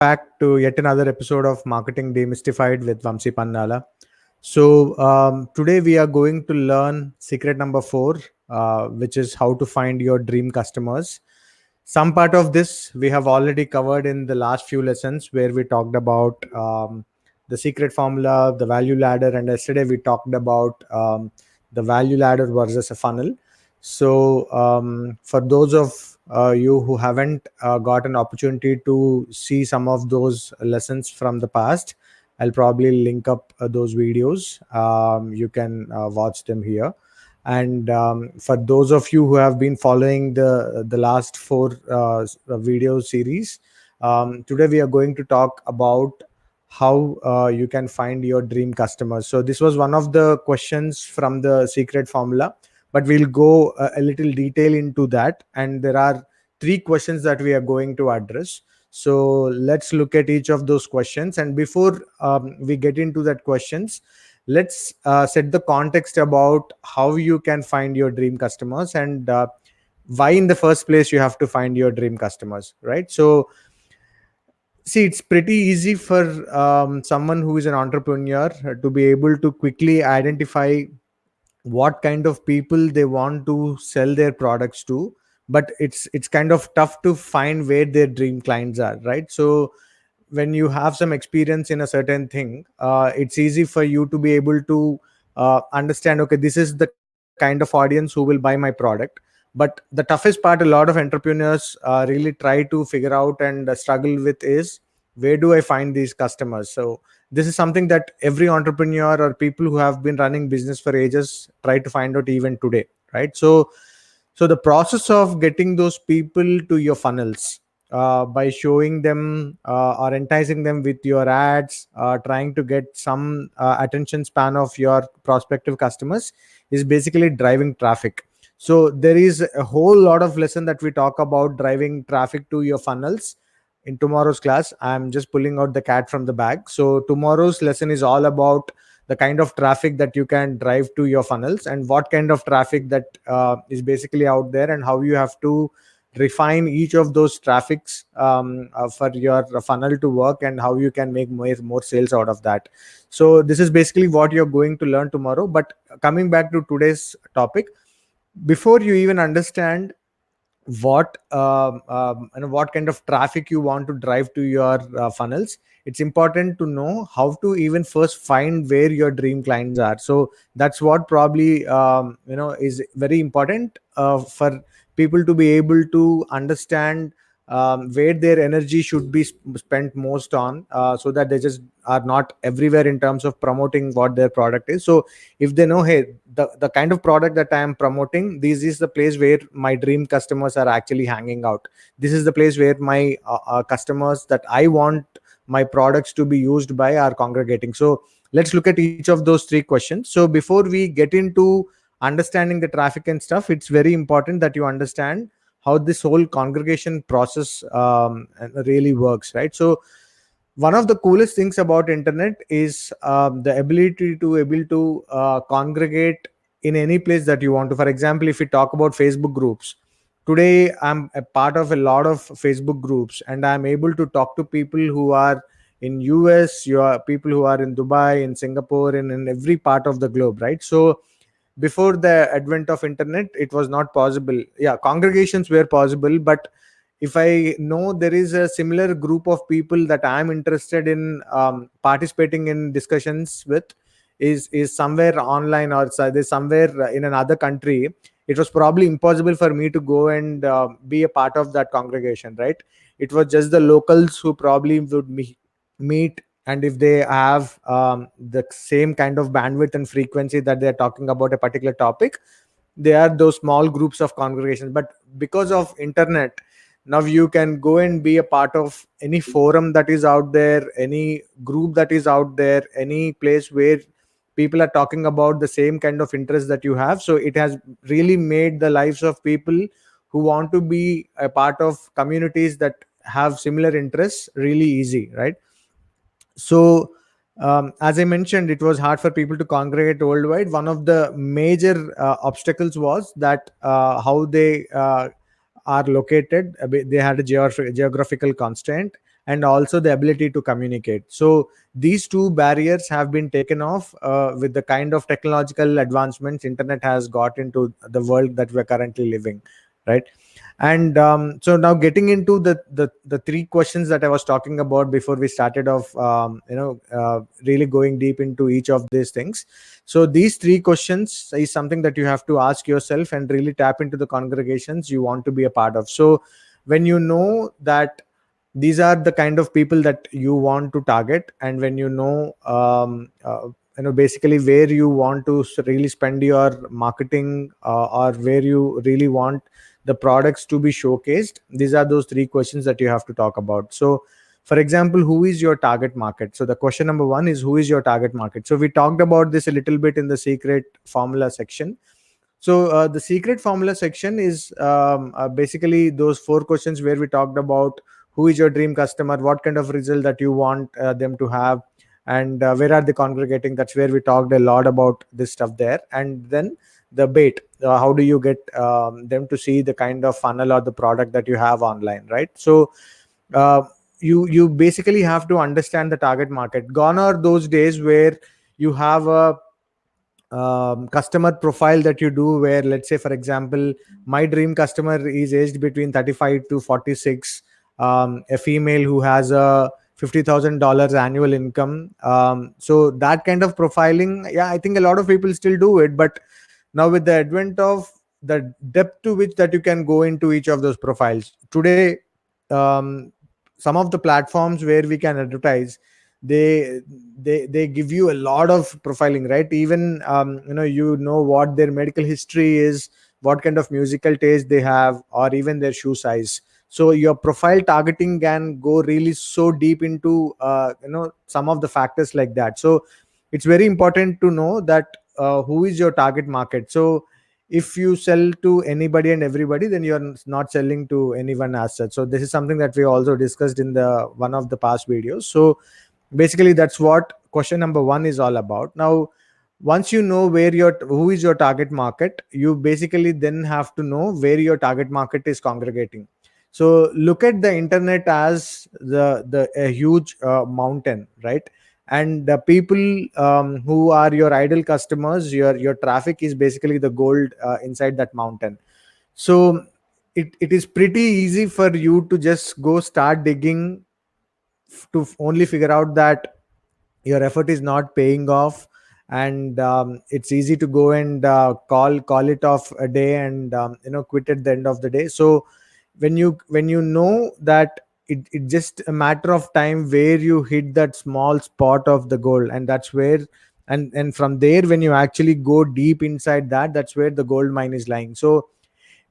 back to yet another episode of Marketing Demystified with Vamsi Pannala. So, today we are going to learn secret number four, which is how to find your dream customers. Some part of this we have already covered in the last few lessons where we talked about the secret formula, the value ladder, and yesterday we talked about the value ladder versus a funnel. So, for those of you who haven't got an opportunity to see some of those lessons from the past, I'll probably link up those videos. You can watch them here. And for those of you who have been following the last four video series, today we are going to talk about how you can find your dream customers. So this was one of the questions from the secret formula, but we'll go a little detail into that. And there are three questions that we are going to address. So let's look at each of those questions. And before we get into that questions, let's set the context about how you can find your dream customers and why in the first place you have to find your dream customers, right? So see, it's pretty easy for someone who is an entrepreneur to be able to quickly identify what kind of people they want to sell their products to, but it's kind of tough to find where their dream clients are, right? So when you have some experience in a certain thing, it's easy for you to be able to understand, okay, this is the kind of audience who will buy my product. But the toughest part a lot of entrepreneurs really try to figure out and struggle with is, where do I find these customers? So this is something that every entrepreneur or people who have been running business for ages try to find out even today, right? So the process of getting those people to your funnels, by showing them or enticing them with your ads, trying to get some attention span of your prospective customers, is basically driving traffic. So there is a whole lot of lesson that we talk about driving traffic to your funnels. In tomorrow's class, I'm just pulling out the cat from the bag. So tomorrow's lesson is all about the kind of traffic that you can drive to your funnels and what kind of traffic that is basically out there, and how you have to refine each of those traffics for your funnel to work, and how you can make more sales out of that. So this is basically what you're going to learn tomorrow. But coming back to today's topic, before you even understand what kind of traffic you want to drive to your funnels, it's important to know how to even first find where your dream clients are. So that's what probably is very important for people to be able to understand where their energy should be spent most on, so that they just are not everywhere in terms of promoting what their product is. So if they know, hey, the kind of product that I am promoting, this is the place where my dream customers are actually hanging out. This is the place where my customers that I want my products to be used by are congregating. So let's look at each of those three questions. So before we get into understanding the traffic and stuff, it's very important that you understand how this whole congregation process really works, right? So one of the coolest things about internet is the ability to able to congregate in any place that you want to. For example, if we talk about Facebook groups, today I'm a part of a lot of Facebook groups, and I'm able to talk to people who are in US, you are people who are in Dubai, in Singapore, and in every part of the globe, right? So before the advent of internet, it was not possible. Yeah, congregations were possible, but if I know there is a similar group of people that I am interested in participating in discussions with, is somewhere online, or there's somewhere in another country, it was probably impossible for me to go and be a part of that congregation, right? It was just the locals who probably would meet, and if they have the same kind of bandwidth and frequency that they're talking about a particular topic, they are those small groups of congregations. But because of internet, now you can go and be a part of any forum that is out there, any group that is out there, any place where people are talking about the same kind of interest that you have. So it has really made the lives of people who want to be a part of communities that have similar interests really easy, right? So as I mentioned, it was hard for people to congregate worldwide. One of the major obstacles was that how they are located. They had a geographical constraint, and also the ability to communicate. So these two barriers have been taken off with the kind of technological advancements internet has got into the world that we're currently living, right? And so now getting into the three questions that I was talking about before we started off, really going deep into each of these things. So these three questions is something that you have to ask yourself and really tap into the congregations you want to be a part of. So when you know that these are the kind of people that you want to target, and when you know basically where you want to really spend your marketing, or where you really want the products to be showcased, these are those three questions that you have to talk about. So for example, who is your target market? So the question number one is, who is your target market? So we talked about this a little bit in the secret formula section. So the secret formula section is basically those four questions where we talked about who is your dream customer, what kind of result that you want them to have, and where are they congregating. That's where we talked a lot about this stuff there. And then the bait, how do you get them to see the kind of funnel or the product that you have online, right? So uh, you basically have to understand the target market. Gone are those days where you have a customer profile that you do, where let's say for example, my dream customer is aged between 35 to 46, a female who has a $50,000 annual income. So that kind of profiling, yeah, I think a lot of people still do it. But now with the advent of the depth to which that you can go into each of those profiles today, um, some of the platforms where we can advertise, they they give you a lot of profiling, right? Even you know what their medical history is, what kind of musical taste they have, or even their shoe size. So your profile targeting can go really so deep into some of the factors like that. So it's very important to know that who is your target market. So if you sell to anybody and everybody, then you're not selling to anyone as such. So this is something that we also discussed in the one of the past videos. So basically that's what question number one is all about. Now once you know who is your target market, you basically then have to know where your target market is congregating. So look at the internet as the a huge mountain, right? And the people who are your ideal customers, your traffic is basically the gold inside that mountain. So it is pretty easy for you to just go start digging to only figure out that your effort is not paying off, and it's easy to go and call it off a day, and quit at the end of the day. So when you know that it just a matter of time where you hit that small spot of the goal, and that's where, and from there when you actually go deep inside that, that's where the gold mine is lying. So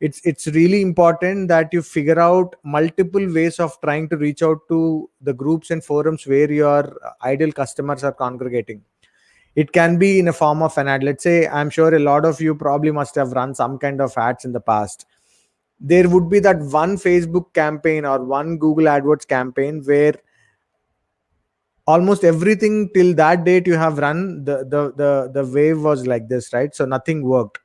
it's really important that you figure out multiple ways of trying to reach out to the groups and forums where your ideal customers are congregating. It can be in a form of an ad. Let's say, I'm sure a lot of you probably must have run some kind of ads in the past. There would be that one Facebook campaign or one Google AdWords campaign where almost everything till that date you have run, the wave was like this, right? So nothing worked,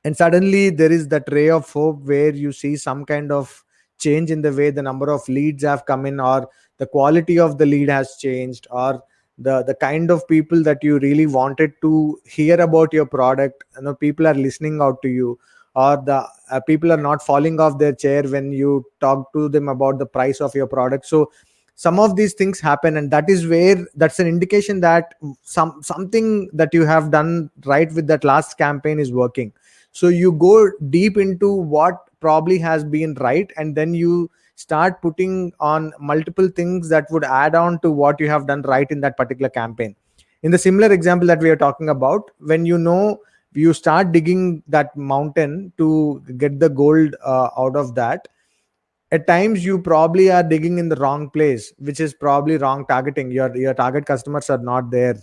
and suddenly there is that ray of hope where you see some kind of change in the way the number of leads have come in, or the quality of the lead has changed, or the kind of people that you really wanted to hear about your product, people are listening out to you, or the people are not falling off their chair when you talk to them about the price of your product. So some of these things happen, and that is where that's an indication that something that you have done right with that last campaign is working. So you go deep into what probably has been right, and then you start putting on multiple things that would add on to what you have done right in that particular campaign. In the similar example that we are talking about, when you start digging that mountain to get the gold out of that, at times you probably are digging in the wrong place, which is probably wrong targeting. Your target customers are not there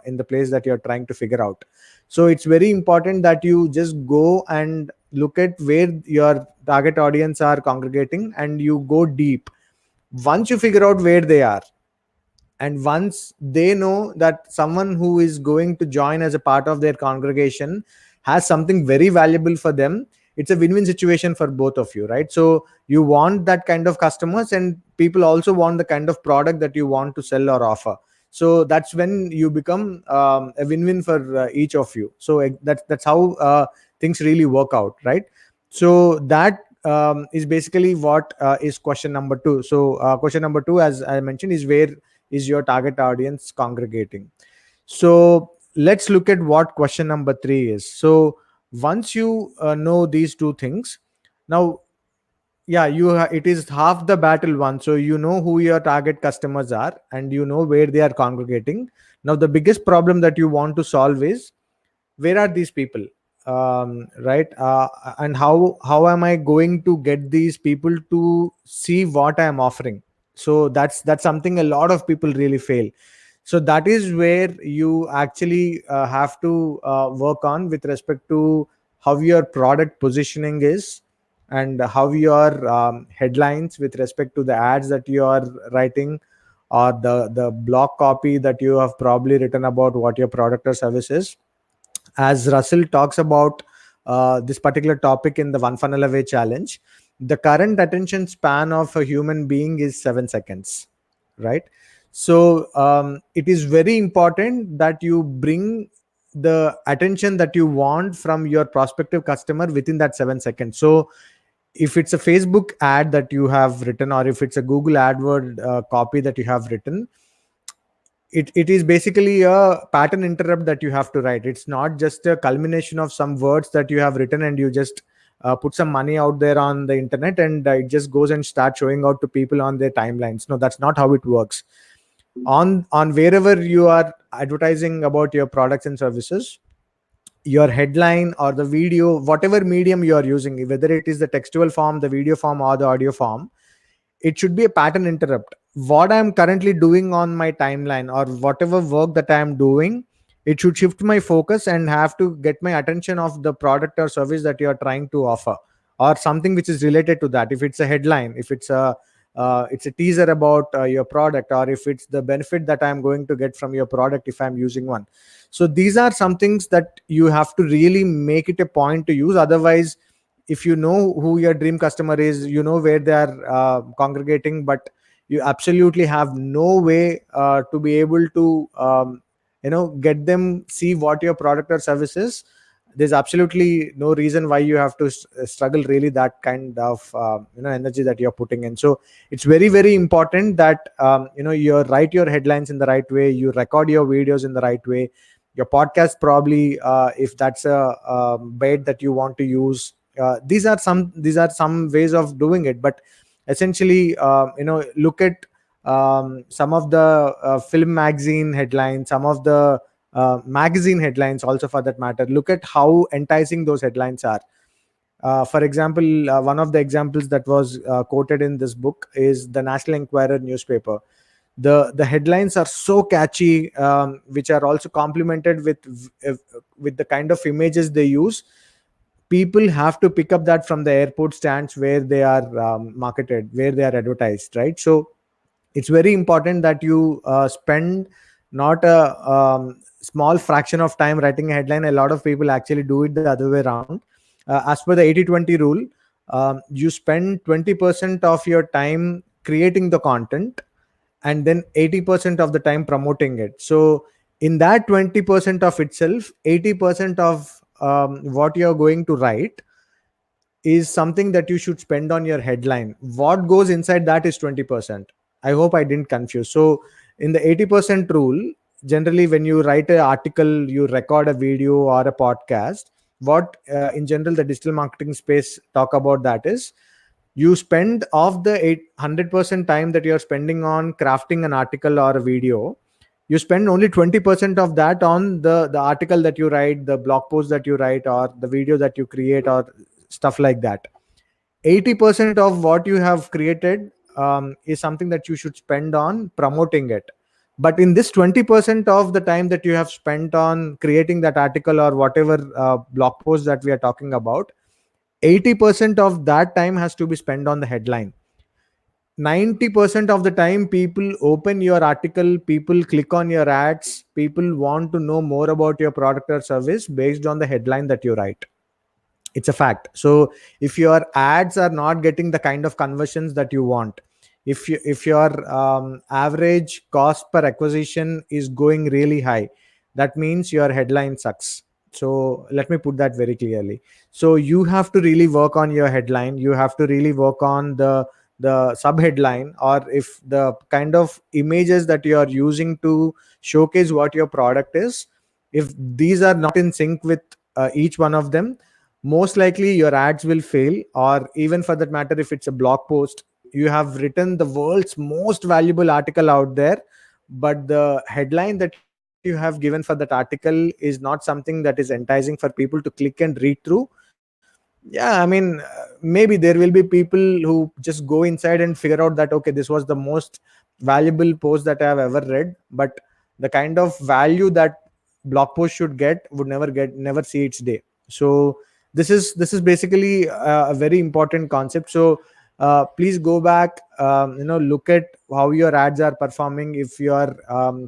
in the place that you're trying to figure out. So it's very important that you just go and look at where your target audience are congregating, and you go deep. Once you figure out where they are, and once they know that someone who is going to join as a part of their congregation has something very valuable for them, it's a win-win situation for both of you, right? So you want that kind of customers, and people also want the kind of product that you want to sell or offer. So that's when you become a win-win for each of you. So that's how things really work out, right? So that is basically what is question number two. So question number two, as I mentioned, is where is your target audience congregating. So let's look at what question number three is. So once you know these two things, now, yeah, it is half the battle one. So you know who your target customers are and you know where they are congregating. Now the biggest problem that you want to solve is, where are these people, right? And how am I going to get these people to see what I am offering? So that's something a lot of people really fail. So that is where you actually have to work on with respect to how your product positioning is, and how your headlines with respect to the ads that you are writing, or the blog copy that you have probably written about what your product or service is. As Russell talks about this particular topic in the One Funnel Away challenge, the current attention span of a human being is 7 seconds, right? So it is very important that you bring the attention that you want from your prospective customer within that 7 seconds. So if it's a Facebook ad that you have written, or if it's a Google AdWord copy that you have written, it is basically a pattern interrupt that you have to write. It's not just a culmination of some words that you have written and you just put some money out there on the internet, and it just goes and starts showing out to people on their timelines. No, that's not how it works. On wherever you are advertising about your products and services, your headline or the video, whatever medium you are using, whether it is the textual form, the video form, or the audio form, it should be a pattern interrupt. What I'm currently doing on my timeline, or whatever work that I'm doing, it should shift my focus and have to get my attention of the product or service that you are trying to offer, or something which is related to that. If it's a headline, if it's a teaser about your product, or if it's the benefit that I'm going to get from your product if I'm using one. So these are some things that you have to really make it a point to use. Otherwise, if you know who your dream customer is, you know where they are congregating, but you absolutely have no way to be able to get them see what your product or service is, there's absolutely no reason why you have to struggle really that kind of energy that you're putting in. So it's very, very important that you write your headlines in the right way, you record your videos in the right way, your podcast probably, if that's a bait that you want to use. These are some ways of doing it, but essentially, look at some of the film magazine headlines, some of the magazine headlines also, for that matter. Look at how enticing those headlines are. For example, one of the examples that was quoted in this book is the National Enquirer newspaper. The headlines are so catchy, which are also complemented with the kind of images they use. People have to pick up that from the airport stands where they are marketed, where they are advertised, right? So it's very important that you spend not a small fraction of time writing a headline. A lot of people actually do it the other way around. As per the 80-20 rule, you spend 20% of your time creating the content, and then 80% of the time promoting it. So in that 20% of itself, 80% of what you're going to write is something that you should spend on your headline. What goes inside that is 20%. I hope I didn't confuse. So in the 80% rule, generally when you write an article, you record a video or a podcast, what in general the digital marketing space talk about that is, you spend of the 800% time that you're spending on crafting an article or a video, you spend only 20% of that on the article that you write, the blog post that you write, or the video that you create, or stuff like that. 80% of what you have created is something that you should spend on promoting it. But in this 20% of the time that you have spent on creating that article or whatever blog post that we are talking about, 80% of that time has to be spent on the headline. 90% of the time, people open your article, people click on your ads, people want to know more about your product or service based on the headline that you write. It's a fact. So if your ads are not getting the kind of conversions that you want, if your average cost per acquisition is going really high, that means your headline sucks. So let me put that very clearly. So you have to really work on your headline. You have to really work on the sub headline, or if the kind of images that you are using to showcase what your product is, if these are not in sync with each one of them, most likely your ads will fail. Or even for that matter, if it's a blog post, you have written the world's most valuable article out there, but the headline that you have given for that article is not something that is enticing for people to click and read through. Yeah, I mean, maybe there will be people who just go inside and figure out that, okay, this was the most valuable post that I have ever read, but the kind of value that blog post should get would never see its day. So this is basically a very important concept. So please go back, look at how your ads are performing. If your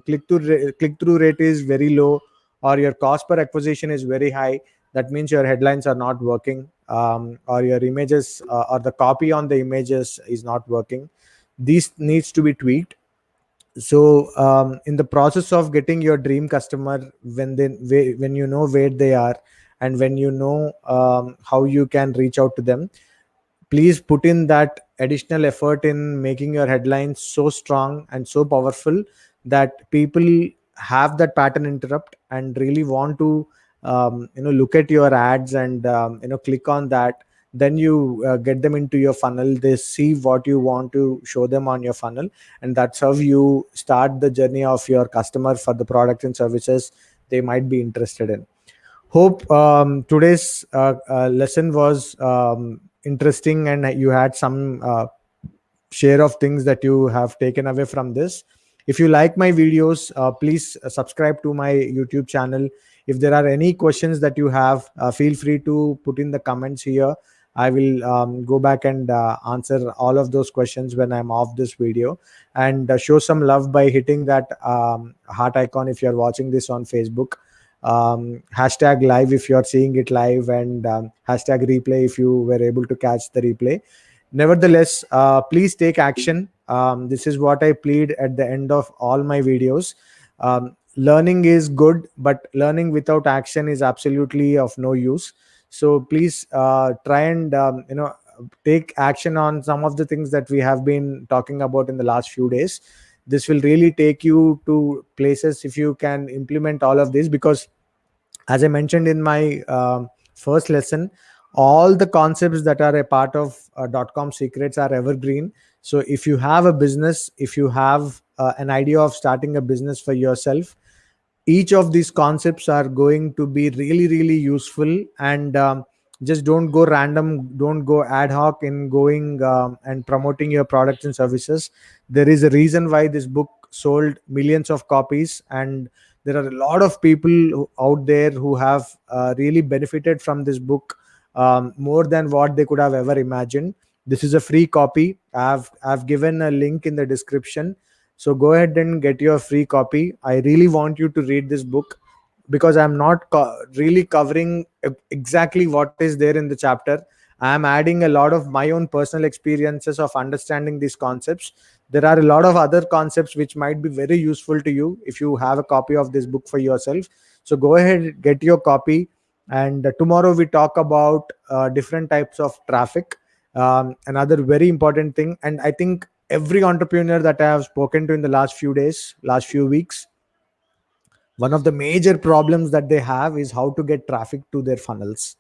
click through rate is very low, or your cost per acquisition is very high, that means your headlines are not working, or your images, or the copy on the images is not working. This needs to be tweaked. So in the process of getting your dream customer, when you know where they are, and when you know how you can reach out to them, please put in that additional effort in making your headlines so strong and so powerful that people have that pattern interrupt and really want to look at your ads and click on that. Then you get them into your funnel. They see what you want to show them on your funnel, and that's how you start the journey of your customer for the products and services they might be interested in. Hope today's lesson was interesting, and you had some share of things that you have taken away from this. If you like my videos, please subscribe to my YouTube channel. If there are any questions that you have, feel free to put in the comments here. I will go back and answer all of those questions when I'm off this video. And show some love by hitting that heart icon if you're watching this on Facebook. Hashtag live if you're seeing it live, and hashtag replay if you were able to catch the replay. Nevertheless, please take action. This is what I plead at the end of all my videos. Learning is good, but learning without action is absolutely of no use. So please try and take action on some of the things that we have been talking about in the last few days. This will really take you to places if you can implement all of this, because as I mentioned in my first lesson, all the concepts that are a part of .com secrets are evergreen. So if you have a business, if you have an idea of starting a business for yourself, each of these concepts are going to be really really useful. And just don't go random, don't go ad hoc in going and promoting your products and services. There is a reason why this book sold millions of copies, and there are a lot of people out there who have really benefited from this book, more than what they could have ever imagined. This is a free copy. I've given a link in the description, so go ahead and get your free copy. I really want you to read this book, because I'm not really covering exactly what is there in the chapter. I am adding a lot of my own personal experiences of understanding these concepts. There are a lot of other concepts which might be very useful to you if you have a copy of this book for yourself. So go ahead, get your copy. And tomorrow we talk about different types of traffic, another very important thing. And I think every entrepreneur that I have spoken to in the last few days, last few weeks, one of the major problems that they have is how to get traffic to their funnels.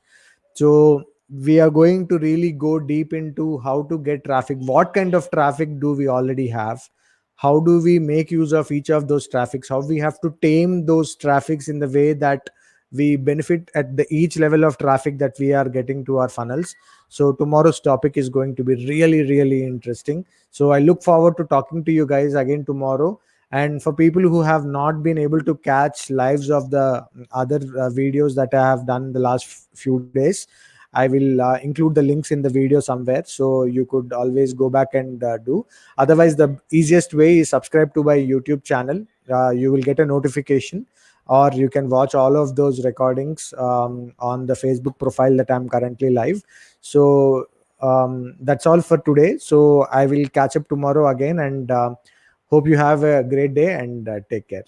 So we are going to really go deep into how to get traffic. What kind of traffic do we already have? How do we make use of each of those traffics? How we have to tame those traffics in the way that we benefit at the each level of traffic that we are getting to our funnels. So tomorrow's topic is going to be really really interesting. So I look forward to talking to you guys again tomorrow. And for people who have not been able to catch lives of the other videos that I have done the last few days, I will include the links in the video somewhere, so you could always go back and do. Otherwise, the easiest way is subscribe to my YouTube channel. You will get a notification. or you can watch all of those recordings on the Facebook profile that I'm currently live. So that's all for today. So I will catch up tomorrow again, and hope you have a great day, and take care.